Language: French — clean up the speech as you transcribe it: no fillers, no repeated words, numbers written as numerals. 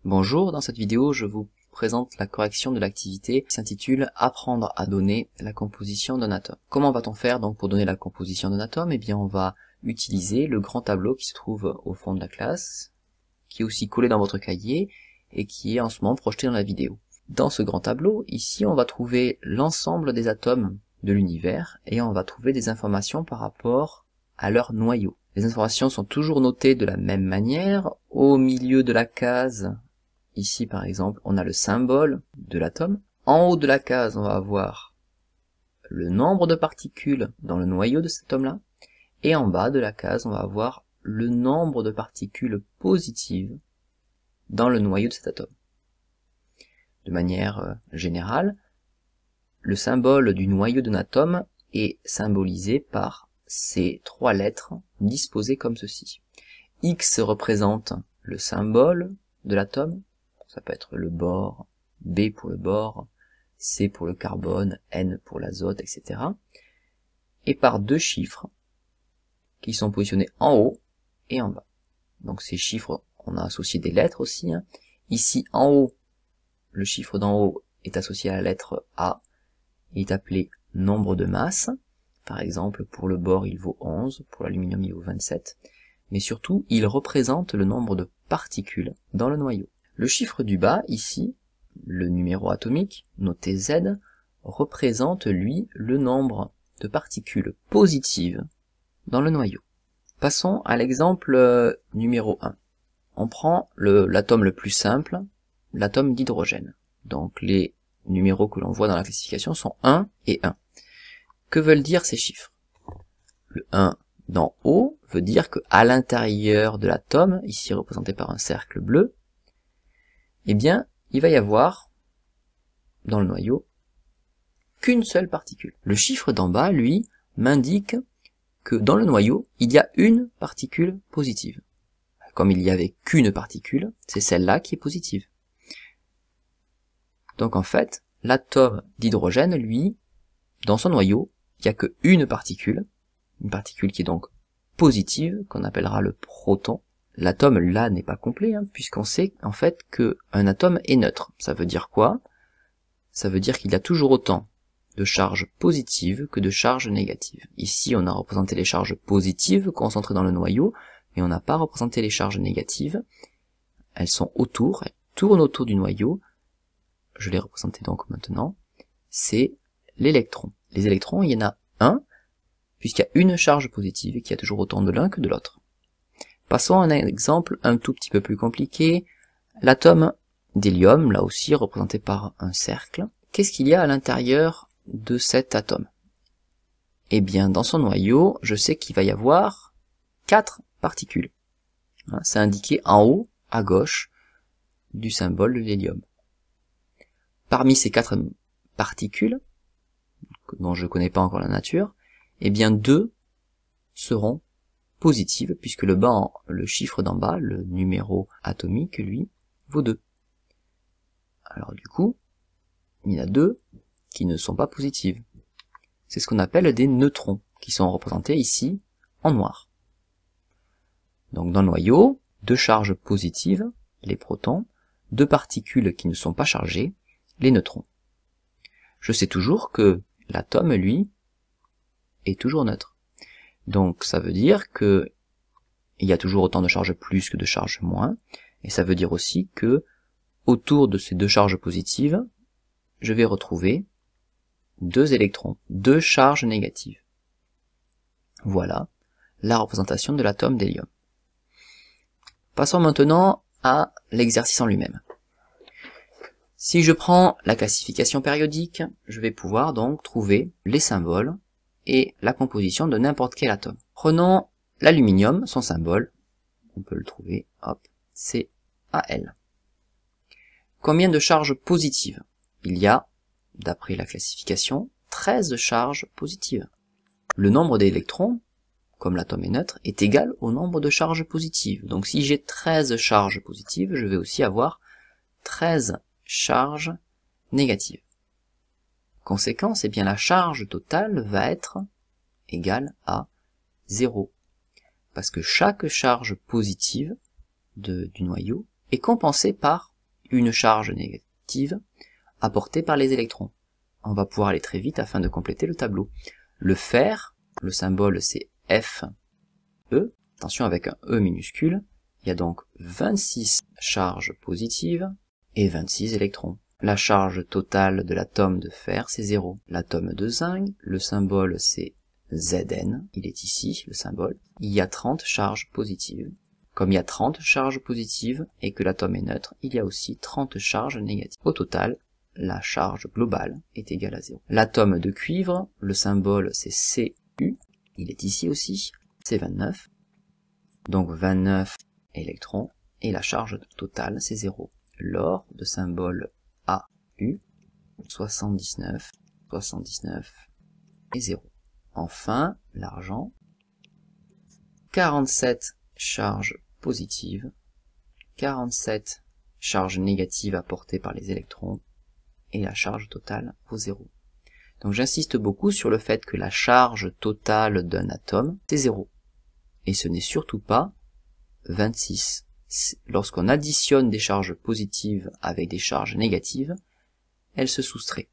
Bonjour, dans cette vidéo, je vous présente la correction de l'activité qui s'intitule « Apprendre à donner la composition d'un atome ». Comment va-t-on faire donc pour donner la composition d'un atome? Eh bien, on va utiliser le grand tableau qui se trouve au fond de la classe, qui est aussi collé dans votre cahier et qui est en ce moment projeté dans la vidéo. Dans ce grand tableau, ici, on va trouver l'ensemble des atomes de l'univers et on va trouver des informations par rapport à leur noyau. Les informations sont toujours notées de la même manière. Au milieu de la case, ici par exemple, on a le symbole de l'atome. En haut de la case, on va avoir le nombre de particules dans le noyau de cet atome-là. Et en bas de la case, on va avoir le nombre de particules positives dans le noyau de cet atome. De manière générale, le symbole du noyau d'un atome est symbolisé par ces trois lettres disposées comme ceci. X représente le symbole de l'atome, ça peut être le bore, B pour le bore, C pour le carbone, N pour l'azote, etc. Et par deux chiffres qui sont positionnés en haut et en bas. Donc ces chiffres, on a associé des lettres aussi. Ici en haut, le chiffre d'en haut est associé à la lettre A, il est appelé nombre de masse. Par exemple, pour le bore, il vaut 11, pour l'aluminium, il vaut 27. Mais surtout, il représente le nombre de particules dans le noyau. Le chiffre du bas, ici, le numéro atomique, noté Z, représente, lui, le nombre de particules positives dans le noyau. Passons à l'exemple numéro 1. On prend l'atome le plus simple, l'atome d'hydrogène. Donc les numéros que l'on voit dans la classification sont 1 et 1. Que veulent dire ces chiffres? Le 1 d'en haut veut dire qu'à l'intérieur de l'atome, ici représenté par un cercle bleu, eh bien, il va y avoir, dans le noyau, qu'une seule particule. Le chiffre d'en bas, lui, m'indique que dans le noyau, il y a une particule positive. Comme il n'y avait qu'une particule, c'est celle-là qui est positive. Donc en fait, l'atome d'hydrogène, lui, dans son noyau, il n'y a qu'une particule qui est donc positive, qu'on appellera le proton. L'atome là n'est pas complet, puisqu'on sait en fait qu'un atome est neutre. Ça veut dire quoi? Ça veut dire qu'il y a toujours autant de charges positives que de charges négatives. Ici, on a représenté les charges positives concentrées dans le noyau, mais on n'a pas représenté les charges négatives. Elles sont autour, elles tournent autour du noyau. Je les représente donc maintenant. C'est l'électron. Les électrons, il y en a un, puisqu'il y a une charge positive et qu'il y a toujours autant de l'un que de l'autre. Passons à un exemple un tout petit peu plus compliqué. L'atome d'hélium, là aussi représenté par un cercle. Qu'est-ce qu'il y a à l'intérieur de cet atome? Eh bien, dans son noyau, je sais qu'il va y avoir 4 particules. C'est indiqué en haut, à gauche, du symbole de l'hélium. Parmi ces 4 particules, dont je ne connais pas encore la nature, eh bien 2 seront positives, puisque le chiffre d'en bas, le numéro atomique, lui, vaut 2. Alors du coup, il y en a 2 qui ne sont pas positives. C'est ce qu'on appelle des neutrons, qui sont représentés ici en noir. Donc dans le noyau, 2 charges positives, les protons, 2 particules qui ne sont pas chargées, les neutrons. Je sais toujours que l'atome, lui, est toujours neutre. Donc ça veut dire que il y a toujours autant de charges plus que de charges moins, et ça veut dire aussi que autour de ces 2 charges positives, je vais retrouver 2 électrons, 2 charges négatives. Voilà la représentation de l'atome d'hélium. Passons maintenant à l'exercice en lui-même. Si je prends la classification périodique, je vais pouvoir donc trouver les symboles et la composition de n'importe quel atome. Prenons l'aluminium, son symbole, on peut le trouver, hop, c'est Al. Combien de charges positives? Il y a, d'après la classification, 13 charges positives. Le nombre d'électrons, comme l'atome est neutre, est égal au nombre de charges positives. Donc si j'ai 13 charges positives, je vais aussi avoir 13 charges négatives. Conséquence, eh bien la charge totale va être égale à 0. Parce que chaque charge positive du noyau est compensée par une charge négative apportée par les électrons. On va pouvoir aller très vite afin de compléter le tableau. Le fer, le symbole c'est Fe, attention avec un E minuscule, il y a donc 26 charges positives et 26 électrons. La charge totale de l'atome de fer c'est 0. L'atome de zinc, le symbole c'est Zn, il est ici le symbole, il y a 30 charges positives. Comme il y a 30 charges positives et que l'atome est neutre, il y a aussi 30 charges négatives. Au total, la charge globale est égale à 0. L'atome de cuivre, le symbole c'est Cu, il est ici aussi, c'est 29. Donc 29 électrons, et la charge totale c'est 0. L'or, de symbole AU, 79, 79 et 0. Enfin, l'argent, 47 charges positives, 47 charges négatives apportées par les électrons, et la charge totale vaut 0. Donc j'insiste beaucoup sur le fait que la charge totale d'un atome, c'est 0. Et ce n'est surtout pas 26. Lorsqu'on additionne des charges positives avec des charges négatives, elles se soustraient.